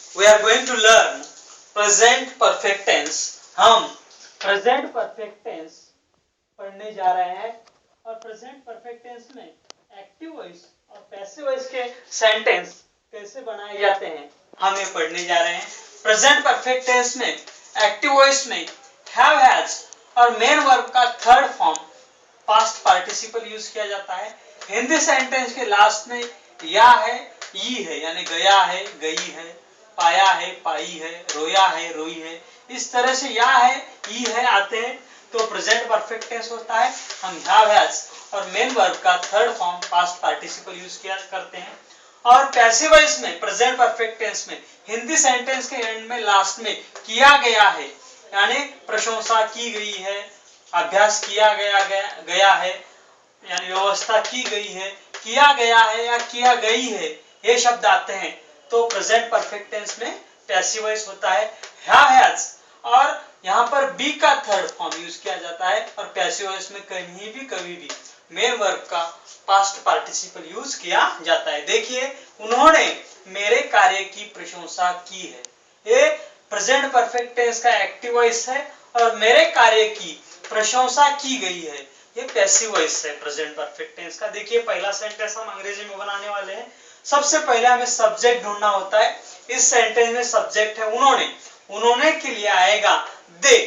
We are going to learn present perfect tense. हम present perfect tense पढ़ने जा रहे हैं और प्रेजेंट परफेक्ट टेंस में एक्टिव वॉइस और पैसिव वॉइस के सेंटेंस कैसे बनाए जाते हैं हम ये पढ़ने जा रहे हैं। प्रेजेंट परफेक्ट टेंस में एक्टिव वॉइस में हैव हैज और मेन वर्ब का third form past participle use किया जाता है। हिंदी सेंटेंस के लास्ट में या है, ई है, यानी गया है, गई है, पाया है, पाई है, रोया है, रोई है, इस तरह से या है, ई है आते हैं तो प्रेजेंट परफेक्ट टेंस होता है। हम हैव हैज और मेन वर्ब का third form past participle use किया करते हैं। और पैसिव वॉइस में प्रेजेंट परफेक्ट टेंस में हिंदी सेंटेंस के एंड में लास्ट में किया गया है, यानी प्रशंसा की गई है, अभ्यास किया गया है, यानी व्यवस्था की गई है, किया गया है या किया गई है, ये शब्द आते हैं तो प्रेजेंट परफेक्ट टेंस में पैसिव वॉइस होता है हैव हैज। और यहाँ पर बी का थर्ड फॉर्म यूज किया जाता है और पैसिव वॉइस में कहीं भी कभी भी मेन वर्ब का पास्ट पार्टिसिपल यूज किया जाता है। देखिए, उन्होंने मेरे कार्य की प्रशंसा की है, ये प्रेजेंट परफेक्ट टेंस का एक्टिव वॉइस है और मेरे कार्य की प्रशंसा की गई है, ये पैसिव वॉइस है प्रेजेंट परफेक्ट टेंस का। देखिए, पहला सेंटेंस हम अंग्रेजी में बनाने वाले हैं। सबसे पहले हमें सब्जेक्ट ढूंढना होता है। इस सेंटेंस में सब्जेक्ट है उन्होंने, उन्होंने के लिए आएगा दे।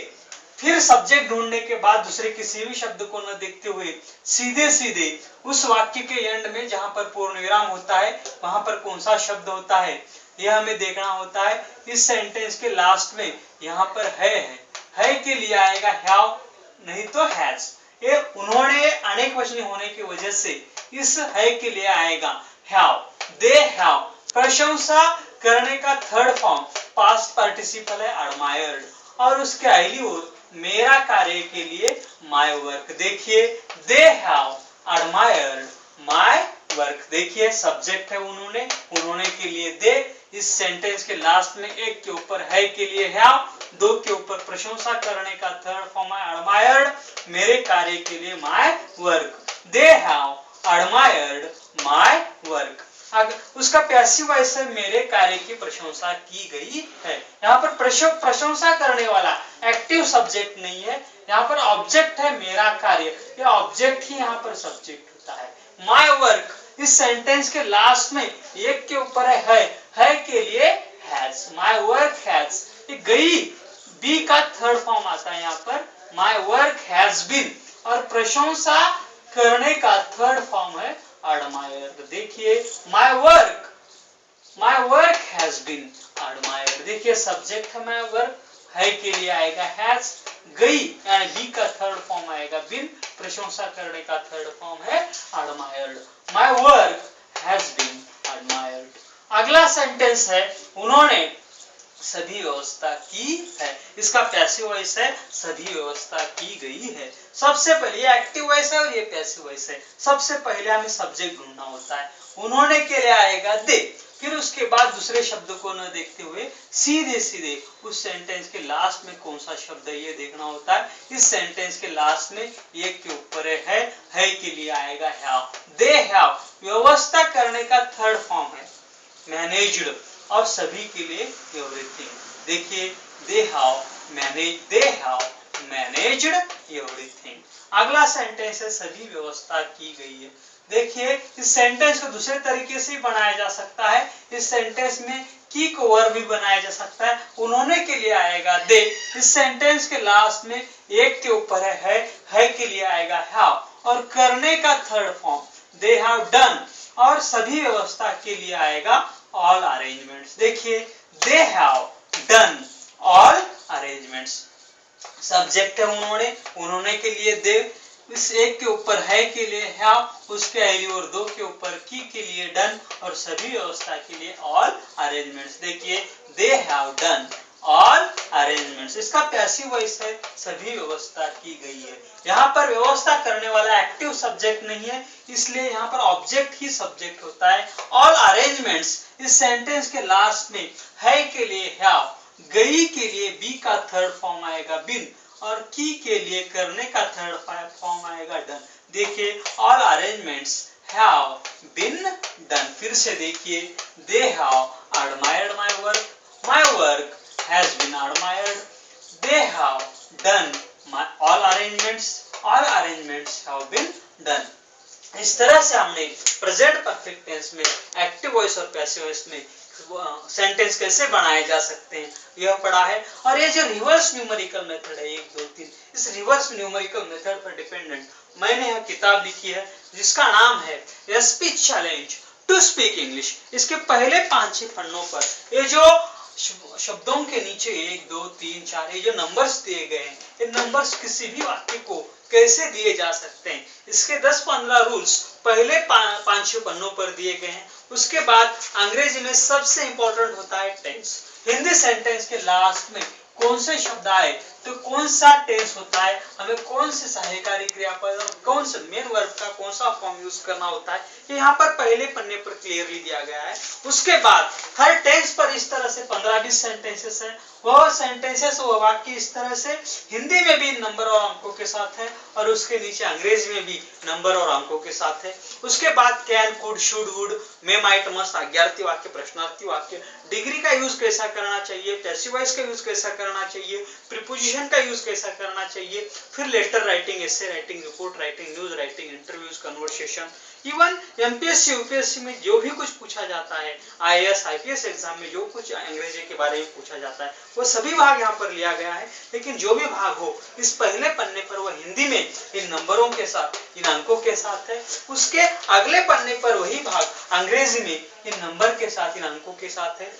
फिर सब्जेक्ट ढूंढने के बाद दूसरे किसी भी शब्द को न देखते हुए सीधे सीधे उस वाक्य के एंड में जहां पर पूर्ण विराम होता है वहां पर कौन सा शब्द होता है यह हमें देखना होता है। इस सेंटेंस के लास्ट में यहाँ पर है के लिए आएगा हैव, नहीं तो हैज। ये उन्होंने अनेक वचन होने की वजह से इस है के लिए आएगा हैव। दे हैव प्रशंसा करने का थर्ड फॉर्म पास्ट पार्टिसिपल है एडमायर्ड और उसके अगली ओर मेरा कार्य के लिए माय वर्क। देखिए, they have admired my work. देखिए, सब्जेक्ट है उन्होंने, उन्होंने के लिए दे। इस सेंटेंस के लास्ट में एक के ऊपर है के लिए हैव, दो के ऊपर प्रशंसा करने का थर्ड फॉर्म है एडमायर्ड, मेरे कार्य के लिए my work. They have admired my work. उसका पैसिव वॉइस है मेरे कार्य की प्रशंसा की गई है। यहाँ पर प्रशंसा करने वाला एक्टिव सब्जेक्ट नहीं है, यहाँ पर ऑब्जेक्ट है मेरा कार्य, ये ऑब्जेक्ट ही यहाँ पर सब्जेक्ट होता है। माय वर्क इस सेंटेंस के लास्ट में एक के ऊपर है के लिए हैज, माय वर्क हैज। ये गई बी का थर्ड फॉर्म आता है यहाँ पर माय वर्क हैज बीन और प्रशंसा करने का थर्ड फॉर्म है admired। देखिए, my work has been admired। देखिए, सब्जेक्ट है my work, है के लिए आएगा has, गई यानी बी का थर्ड फॉर्म आएगा been, प्रशंसा करने का थर्ड फॉर्म है admired। my work has been admired। अगला सेंटेंस है उन्होंने सभी व्यवस्था की है। इसका पैसिव वॉइस है सभी व्यवस्था की गई है। सबसे पहले ये एक्टिव वॉइस है और ये पैसिव वॉइस है। सबसे पहले हमें सब्जेक्ट ढूंढना होता है, उन्होंने के लिए आएगा दे। फिर उसके बाद दूसरे शब्द को न देखते हुए सीधे सीधे उस सेंटेंस के लास्ट में कौन सा शब्द है ये देखना होता है। इस सेंटेंस के लास्ट में एक के ऊपर है के लिए आएगा हैव। दे हैव व्यवस्था करने का थर्ड फॉर्म है मैनेज्ड और सभी के लिए एवरीथिंग। देखिए, दे हैव मैनेज्ड एवरीथिंग। अगला सेंटेंस है सभी व्यवस्था की गई है। देखिए, इस सेंटेंस को दूसरे तरीके से बनाया जा सकता है। इस सेंटेंस में की को वर्ब भी बनाया जा सकता है। उन्होंने के लिए आएगा दे। इस सेंटेंस के लास्ट में एक के ऊपर है के लिए आएगा हैव और करने का third form they have done और सभी व्यवस्था के लिए आएगा all arrangements। देखिए, they have done all arrangements। Subject है उन्होंने के लिए दे, इस एक के ऊपर है के लिए हैव, उसके अगली और दो के ऊपर की के लिए डन और सभी व्यवस्था के लिए all arrangements। देखिए, they have done all arrangements। इसका पैसिव वॉइस है सभी व्यवस्था की गई है। यहाँ पर व्यवस्था करने वाला एक्टिव सब्जेक्ट नहीं है, इसलिए यहाँ पर ऑब्जेक्ट ही सब्जेक्ट होता है। ऑल अरेंजमेंट्स इस सेंटेंस के लास्ट में है के लिए हैव, गई के लिए बी का थर्ड फॉर्म आएगा बिन और की के लिए करने का थर्ड फॉर्म आएगा डन। देखिए, all arrangements have been done. फिर से देखिए, they have admired my work has been admired. They have done all arrangements have been done. इस तरह से हमने प्रेजेंट परफेक्ट टेंस में एक्टिव वॉइस और पैसिव वॉइस में सेंटेंस कैसे बनाए जा सकते हैं यह पढ़ा है। और ये जो रिवर्स न्यूमेरिकल मेथड है 1 2 3, इस रिवर्स न्यूमेरिकल मेथड पर डिपेंडेंट मैंने यह किताब लिखी है जिसका नाम है speech challenge to speak English. इसके पहले 5-6 पन्नों पर ये जो शब्दों के नीचे 1 2 3 4 ये जो नंबर्स दिए गए हैं, ये नंबर्स किसी भी वाक्य को कैसे दिए जा सकते हैं, इसके 10-15 रूल्स पहले 5-6 पन्नों पर दिए गए हैं। उसके बाद अंग्रेजी में सबसे इंपॉर्टेंट होता है टेंस। हिंदी सेंटेंस के लास्ट में कौन से शब्द आए तो कौन सा टेंस होता है, हमें कौन से सहायकारी क्रियापद और कौन से मेन वर्ब का कौन सा फॉर्म यूज करना होता है, ये यहाँ पर पहले पन्ने पर क्लियरली दिया गया है। उसके बाद हर टेंस पर इस तरह से 15-20 सेंटेंसेस है। वह सेंटेंसेस वह वाक्य इस तरह से हिंदी में भी नंबर और अंकों के साथ है और उसके नीचे अंग्रेजी में भी नंबर और अंकों के साथ है। उसके बाद can could should would may might must आज्ञार्थी वाक्य प्रश्नार्थी वाक्य, डिग्री का यूज कैसा करना चाहिए, पैसिव वॉइस का यूज कैसा करना चाहिए, प्रीपोजिशन का यूज कैसा करना चाहिए, फिर letter writing, essay writing, report writing, news writing, interviews, conversation. Even MPSC UPSC में जो भी कुछ पूछा जाता है, आईएएस आईपीएस एग्जाम में जो कुछ अंग्रेजी के बारे में पूछा जाता है वो सभी भाग यहाँ पर लिया गया है। लेकिन जो भी भाग हो इस पहले पन्ने पर वह हिंदी में इन नंबरों के साथ, इन अंकों के साथ है। उसके अगले पन्ने पर वही भाग अंग्रेजी में इन नंबर के साथ, इन अंकों के साथ है।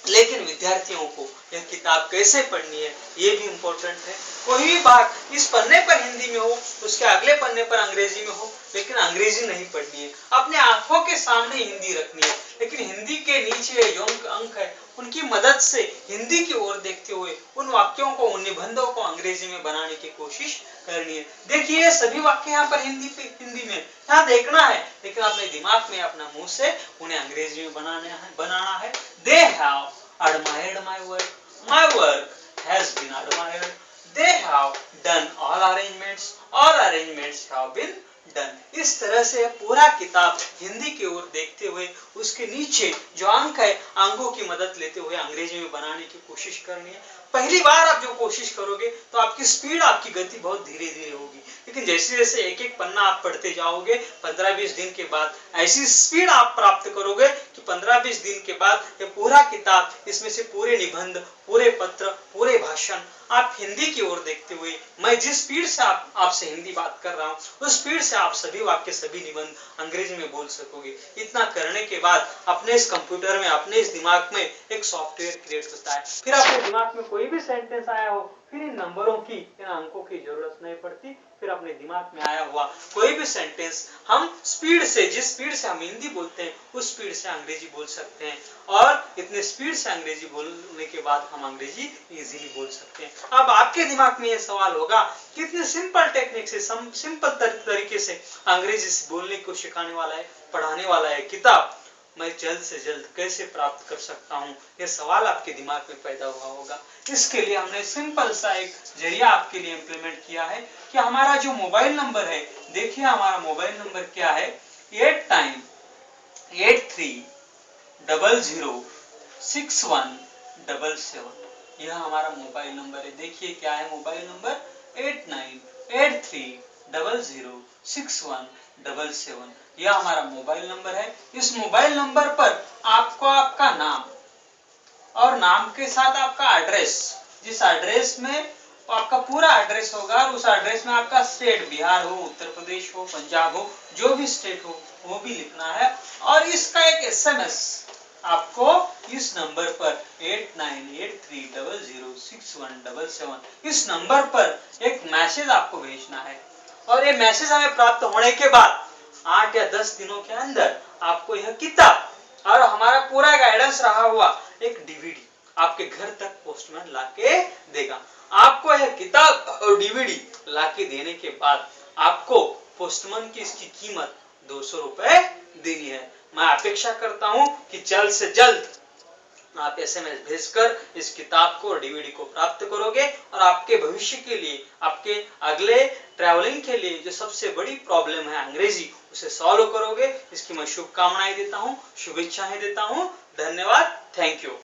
लेकिन विद्यार्थियों को यह किताब कैसे पढ़नी है ये भी इम्पोर्टेंट है। कोई भी भाग इस पन्ने पर हिंदी में हो, उसके अगले पन्ने पर अंग्रेजी में हो, लेकिन अंग्रेजी नहीं पढ़नी है। अपने आंखों के सामने हिंदी रखनी है, लेकिन हिंदी के नीचे जो अंक है उनकी मदद से हिंदी की ओर देखते हुए उन वाक्यों को, उन निबंधों को अंग्रेजी में बनाने की कोशिश करनी है। देखिए सभी वाक्य यहाँ पर हिंदी में यहाँ देखना है, लेकिन अपने दिमाग में, अपना मुंह से उन्हें अंग्रेजी में बनाना है। They have admired my work. My work has been admired. They have done all arrangements. All arrangements have been done. इस तरह से पूरा किताब हिंदी की ओर देखते हुए उसके नीचे जो अंक है अंकों की मदद लेते हुए अंग्रेजी में बनाने की कोशिश करनी है। पहली बार आप जो कोशिश करोगे तो आपकी स्पीड, आपकी गति बहुत धीरे धीरे होगी, लेकिन जैसे जैसे एक एक पन्ना आप पढ़ते जाओगे 15-20 दिन के बाद ऐसी स्पीड आप प्राप्त करोगे कि 15-20 दिन के बाद ये पूरा किताब, इसमें से पूरे निबंध, पूरे पत्र, पूरे भाषण आप हिंदी की ओर देखते हुए, मैं जिस स्पीड से आपसे हिंदी बात कर रहा हूँ उस स्पीड से आप सभी वाक्य, सभी निबंध अंग्रेजी में बोल सकोगे। इतना करने के बाद अपने इस कंप्यूटर में, अपने इस दिमाग में एक सॉफ्टवेयर क्रिएट होता है। फिर आपके दिमाग में कोई भी सेंटेंस आया हो, फिर इन नंबरों की, इन अंकों की जरूरत नहीं पड़ती। फिर अपने दिमाग में आया हुआ कोई भी सेंटेंस हम स्पीड से, जिस स्पीड से हम हिंदी बोलते हैं उस स्पीड से अंग्रेजी बोल सकते हैं, और इतने स्पीड से अंग्रेजी बोलने के बाद हम अंग्रेजी इजीली बोल सकते हैं। अब आपके दिमाग में यह सवाल होगा कि इतने सिंपल टेक्निक से, सिंपल तरीके से अंग्रेजी बोलने को सिखाने वाला है, पढ़ाने वाला है किताब, मैं जल्द से जल्द कैसे प्राप्त कर सकता हूँ, यह सवाल आपके दिमाग में पैदा हुआ होगा। इसके लिए हमने सिंपल सा एक जरिया आपके लिए इम्प्लीमेंट किया है कि हमारा जो मोबाइल नंबर है, देखिए हमारा मोबाइल नंबर क्या है, 8983006177। यह हमारा मोबाइल नंबर है। देखिए क्या है मोबाइल नंबर, 8983006177। यह हमारा मोबाइल नंबर है। इस मोबाइल नंबर पर आपको आपका नाम और नाम के साथ आपका एड्रेस, जिस एड्रेस में आपका पूरा एड्रेस होगा और उस एड्रेस में आपका स्टेट, बिहार हो, उत्तर प्रदेश हो, पंजाब हो, जो भी स्टेट हो वो भी लिखना है। और इसका एक एसएमएस आपको इस नंबर पर 8983006177 इस नंबर पर एक मैसेज आपको भेजना है। और ये मैसेज हमें प्राप्त होने के बाद 8 या 10 दिनों के अंदर आपको यह किताब और हमारा पूरा गाइडेंस रहा हुआ एक डीवीडी आपके घर तक पोस्टमैन लाके देगा। आपको यह किताब और डीवीडी लाके देने के बाद आपको पोस्टमैन की इसकी कीमत 200 रुपए देनी है। मैं अपेक्षा करता हूं कि जल्द से जल्द आप एसएमएस भेजकर इस किताब को और डीवीडी को प्राप्त करोगे और आपके भविष्य के लिए, आपके अगले ट्रैवलिंग के लिए जो सबसे बड़ी प्रॉब्लम है अंग्रेजी, उसे सॉल्व करोगे। इसकी मैं शुभकामनाएं देता हूं, शुभेच्छाएं देता हूं। धन्यवाद, थैंक यू।